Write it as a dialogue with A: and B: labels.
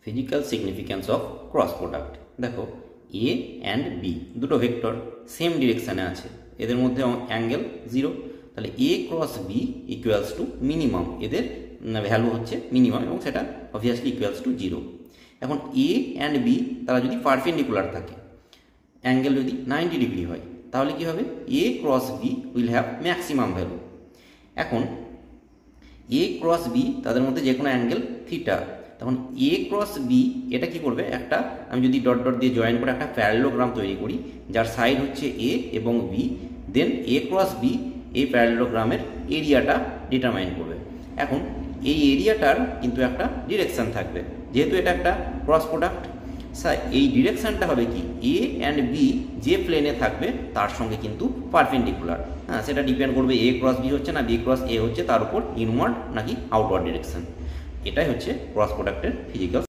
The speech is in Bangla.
A: Physical significance of cross product. দেখো এ অ্যান্ড বি দুটো ভেক্টর সেম ডিরেকশানে আছে, এদের মধ্যে অ্যাঙ্গেল 0, তাহলে A cross B equals to minimum, এদের ভ্যালু হচ্ছে মিনিমাম এবং সেটা অবভিয়াসলি ইকুয়ালস টু 0। এখন এ অ্যান্ড বি তারা যদি পারপেন্ডিকুলার থাকে, অ্যাঙ্গেল যদি 90 ডিগ্রি হয়, তাহলে কি হবে, A cross B will have maximum value. এখন এ ক্রস বি তাদের মধ্যে যে কোনো অ্যাঙ্গেল থিটা, তখন এ ক্রস বি এটা কি করবে, একটা আমি যদি ডট ডট দিয়ে জয়েন করে একটা প্যারালেলোগ্রাম তৈরি করি যার সাইড হচ্ছে এ এবং বি, দেন এ ক্রস বি এই প্যারালেলোগ্রামের এরিয়াটা ডিটারমাইন করবে। এখন এই এরিয়াটার কিন্তু একটা ডিরেকশান থাকবে, যেহেতু এটা একটা ক্রস প্রোডাক্ট, এই ডিরেকশানটা হবে কি, এ অ্যান্ড বি যে প্লেনে থাকবে তার সঙ্গে কিন্তু পারপেন্ডিকুলার। হ্যাঁ, সেটা ডিপেন্ড করবে এ ক্রস বি হচ্ছে না বি ক্রস এ হচ্ছে, তার উপর ইনওয়ার্ড নাকি আউটওয়ার্ড ডিরেকশন। এটাই হচ্ছে ক্রস প্রোডাক্টের ফিজিক্যাল